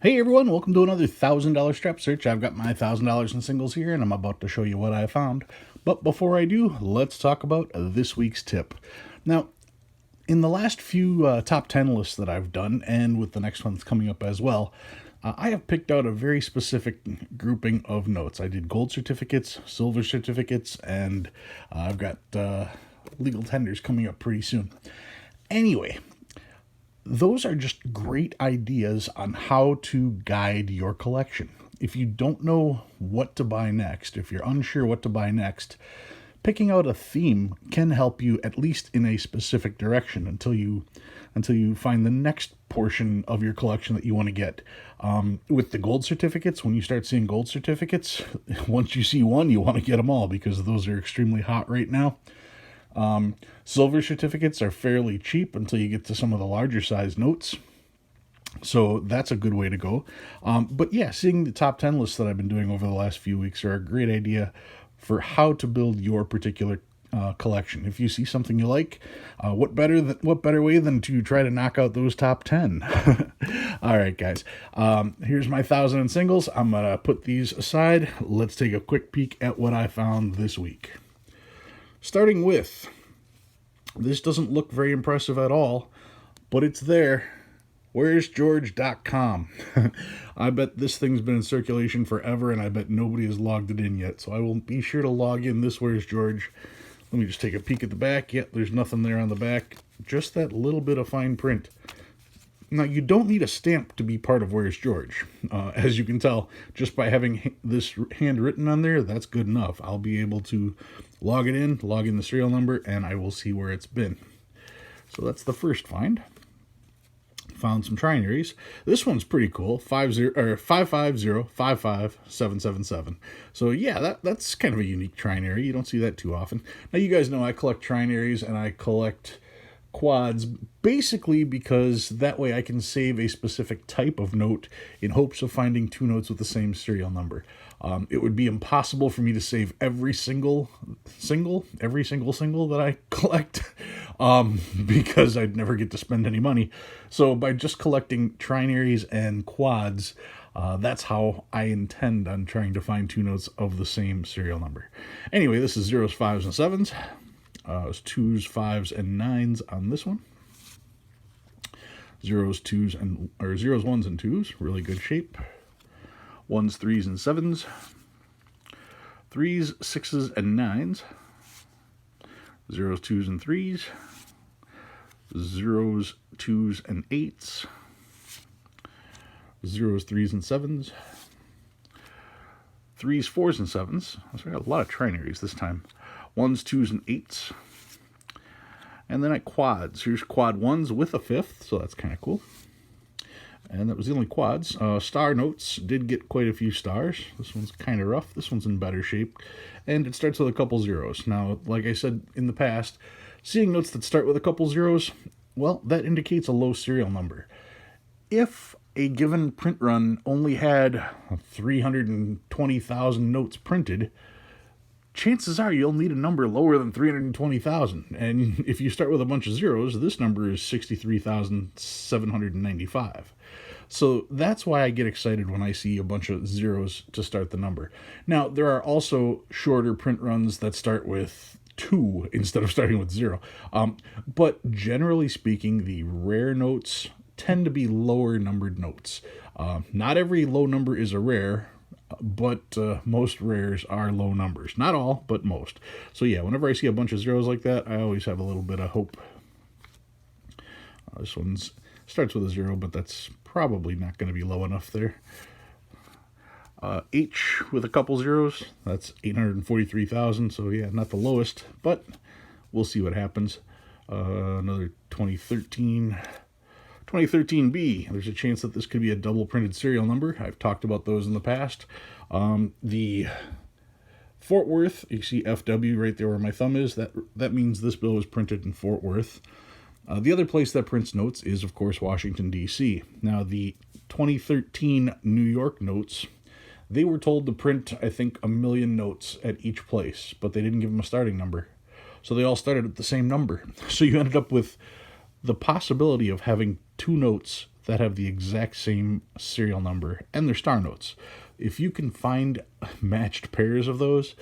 Hey everyone, welcome to another $1,000 strap search. I've got my $1,000 in singles here and I'm about to show you what I found. But before I do, let's talk about this week's tip. Now, in the last few top 10 lists that I've done, and with the next one that's coming up as well, I have picked out a very specific grouping of notes. I did gold certificates, silver certificates, and I've got legal tenders coming up pretty soon. Anyway, those are just great ideas on how to guide your collection. If you don't know what to buy next, if you're unsure what to buy next, picking out a theme can help you at least in a specific direction until you find the next portion of your collection that you want to get. With the gold certificates, when you start seeing gold certificates, once you see one, you want to get them all because those are extremely hot right now. Silver certificates are fairly cheap until you get to some of the larger size notes. So that's a good way to go. But yeah, seeing the top 10 lists that I've been doing over the last few weeks are a great idea for how to build your particular collection. If you see something you like, what better way than to try to knock out those top 10? All right, guys. Here's my 1,000 in singles. I'm going to put these aside. Let's take a quick peek at what I found this week. Starting with, this doesn't look very impressive at all, but it's there. Where'sGeorge.com. I bet this thing's been in circulation forever, and I bet nobody has logged it in yet. So I will be sure to log in this Where's George. Let me just take a peek at the back. Yep, there's nothing there on the back. Just that little bit of fine print. Now, you don't need a stamp to be part of Where's George. As you can tell, just by having this handwritten on there, that's good enough. I'll be able to log in the serial number, and I will see where it's been. So that's the first find. Found some trinaries. This one's pretty cool. 550-55777. So yeah, that's kind of a unique trinary. You don't see that too often. Now, you guys know I collect trinaries and I collect quads basically because that way I can save a specific type of note in hopes of finding two notes with the same serial number. It would be impossible for me to save every single that I collect because I'd never get to spend any money. So by just collecting trinaries and quads, that's how I intend on trying to find two notes of the same serial number. Anyway, this is zeros, fives, and sevens. It's twos, fives, and nines on this one. Zeros, ones, and twos. Really good shape. Ones, threes, and sevens. Threes, sixes, and nines. Zeros, twos, and threes. Zeros, twos, and eights. Zeros, threes, and sevens. Threes, fours, and sevens. So I got a lot of trinaries this time. Ones, twos, and eights. And then at quads. Here's quad ones with a fifth, so that's kind of cool. And that was the only quads. Star notes did get quite a few stars. This one's kind of rough. This one's in better shape. And it starts with a couple zeros. Now, like I said in the past, seeing notes that start with a couple zeros, well, that indicates a low serial number. If a given print run only had 320,000 notes printed, chances are you'll need a number lower than 320,000. And if you start with a bunch of zeros, this number is 63,795. So that's why I get excited when I see a bunch of zeros to start the number. Now, there are also shorter print runs that start with 2 instead of starting with 0. But generally speaking, the rare notes tend to be lower numbered notes. Not every low number is a rare, but most rares are low numbers. Not all, but most. So yeah, whenever I see a bunch of zeros like that, I always have a little bit of hope. This one starts with a 0, but that's probably not going to be low enough there. H with a couple zeros, that's 843,000, so yeah, not the lowest, but we'll see what happens. Another 2013B. There's a chance that this could be a double printed serial number. I've talked about those in the past. The Fort Worth, you see FW right there where my thumb is. That means this bill was printed in Fort Worth. The other place that prints notes is, of course, Washington, D.C. Now, the 2013 New York notes, they were told to print, I think, 1 million notes at each place, but they didn't give them a starting number. So they all started at the same number. So you ended up with the possibility of having two notes that have the exact same serial number and their star notes. If you can find matched pairs of those,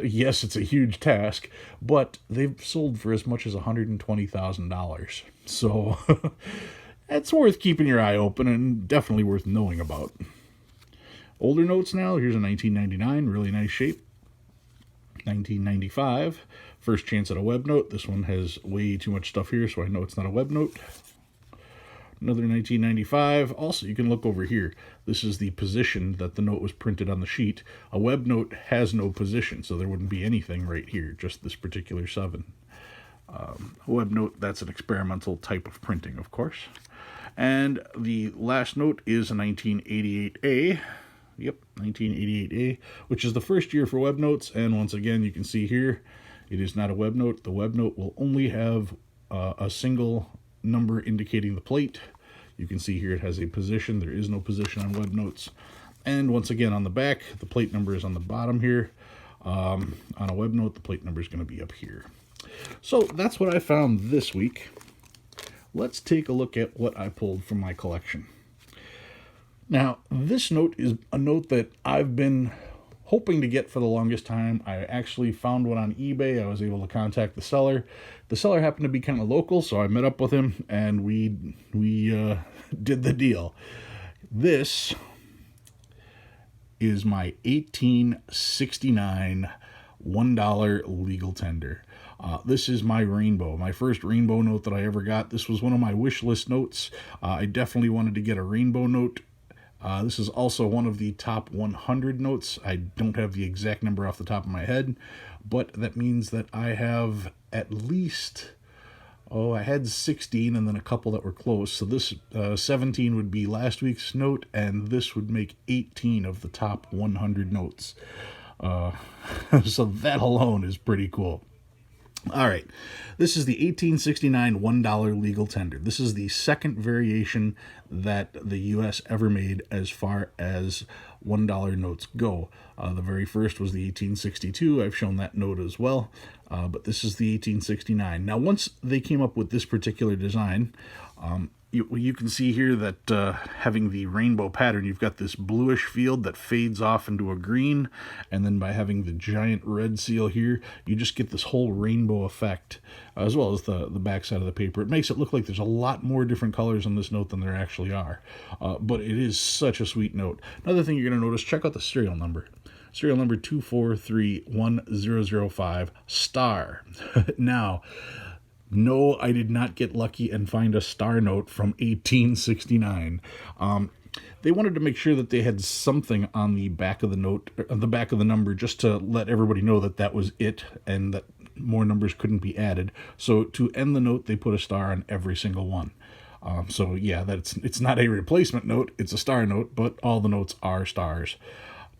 yes, it's a huge task, but they've sold for as much as $120,000. So that's worth keeping your eye open and definitely worth knowing about. Older notes now. Here's a 1999, really nice shape. 1995, first chance at a web note. This one has way too much stuff here, so I know it's not a web note. Another 1995. Also, you can look over here. This is the position that the note was printed on the sheet. A web note has no position, so there wouldn't be anything right here, just this particular 7. A web note, that's an experimental type of printing, of course. And the last note is a 1988A. Yep, 1988A, which is the first year for web notes. And once again, you can see here, it is not a web note. The web note will only have a single number indicating the plate. You can see here it has a position. There is no position on web notes. And once again, on the back, the plate number is on the bottom here. On a web note, the plate number is going to be up here. So that's what I found this week. Let's take a look at what I pulled from my collection. Now, this note is a note that I've been hoping to get for the longest time. I actually found one on eBay. I was able to contact the seller. The seller happened to be kind of local, so I met up with him and we did the deal. This is my 1869 $1 legal tender. This is my rainbow, my first rainbow note that I ever got. This was one of my wish list notes. I definitely wanted to get a rainbow note. This is also one of the top 100 notes. I don't have the exact number off the top of my head, but that means that I have at least, I had 16 and then a couple that were close. So this 17 would be last week's note, and this would make 18 of the top 100 notes. So that alone is pretty cool. All right, this is the 1869 $1 legal tender. This is the second variation that the U.S. ever made as far as $1 notes go. The very first was the 1862. I've shown that note as well, but this is the 1869. Now, once they came up with this particular design, you can see here that having the rainbow pattern, you've got this bluish field that fades off into a green, and then by having the giant red seal here, you just get this whole rainbow effect, as well as the back side of the paper. It makes it look like there's a lot more different colors on this note than there actually are, but it is such a sweet note. Another thing you're going to notice, check out the serial number. Serial number 2431005 star. Now, no, I did not get lucky and find a star note from 1869. They wanted to make sure that they had something on the back of the note, on the back of the number, just to let everybody know that that was it and that more numbers couldn't be added. So to end the note, they put a star on every single one. So yeah, it's not a replacement note, it's a star note, but all the notes are stars.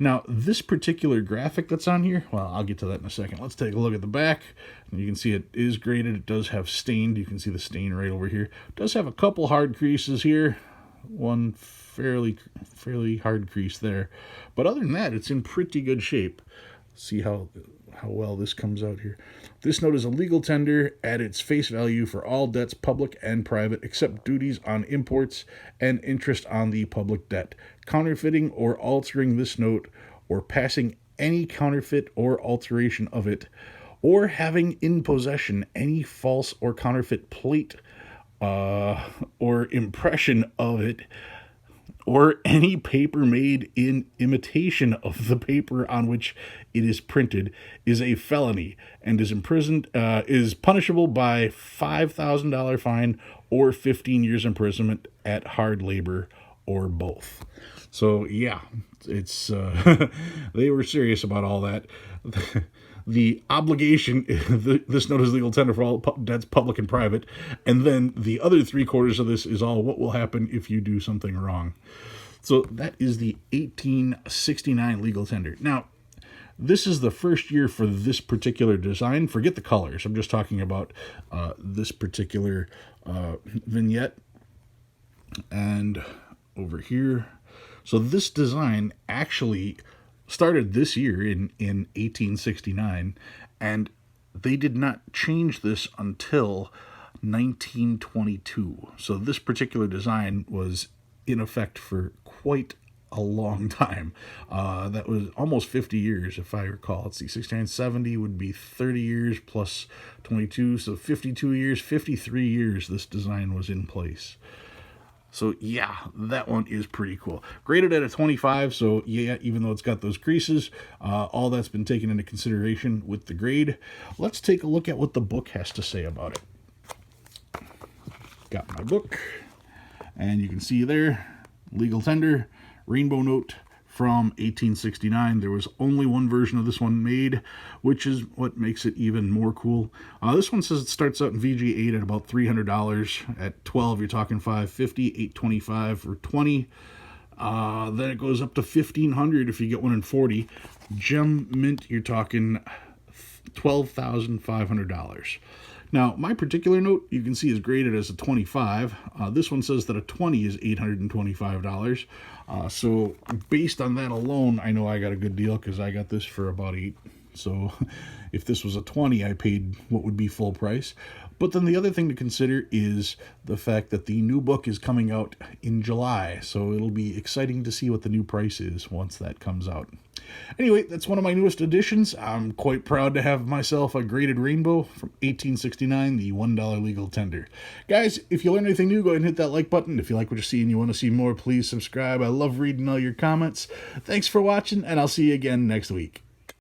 Now, this particular graphic that's on here, well, I'll get to that in a second. Let's take a look at the back. You can see it is graded. It does have stained. You can see the stain right over here. It does have a couple hard creases here. One fairly hard crease there. But other than that, it's in pretty good shape. See how well this comes out here. This note is a legal tender at its face value for all debts, public and private, except duties on imports and interest on the public debt. Counterfeiting or altering this note, or passing any counterfeit or alteration of it, or having in possession any false or counterfeit plate or impression of it, or any paper made in imitation of the paper on which it is printed, is a felony and is punishable by $5,000 fine or 15 years imprisonment at hard labor or both. So yeah, it's they were serious about all that. The obligation, this note is legal tender for all debts, public and private, and then the other 3/4 of this is all what will happen if you do something wrong. So that is the 1869 legal tender. Now, this is the first year for this particular design. Forget the colors. I'm just talking about this particular vignette. And over here. So this design actually started this year in 1869, and they did not change this until 1922. So this particular design was in effect for quite a long time. That was almost 50 years, if I recall. Let's see, 69, 70 would be 30 years plus 22, so 52 years, 53 years this design was in place. So yeah, that one is pretty cool. Graded at a 25, so yeah, even though it's got those creases, all that's been taken into consideration with the grade. Let's take a look at what the book has to say about it. Got my book, and you can see there, legal tender, rainbow note from 1869. There was only one version of this one made, which is what makes it even more cool. This one says it starts out in VG8 at about $300. At 12, you're talking $550, $825 for 20. Then it goes up to $1,500 if you get one in 40. Gem mint, you're talking $12,500. Now, my particular note, you can see, is graded as a 25. This one says that a 20 is $825. So based on that alone, I know I got a good deal because I got this for about $8. So if this was a 20, I paid what would be full price. But then the other thing to consider is the fact that the new book is coming out in July. So it'll be exciting to see what the new price is once that comes out. Anyway, that's one of my newest additions. I'm quite proud to have myself a graded rainbow from 1869, the $1 legal tender. Guys, if you learned anything new, go ahead and hit that like button. If you like what you see and you want to see more, please subscribe. I love reading all your comments. Thanks for watching, and I'll see you again next week.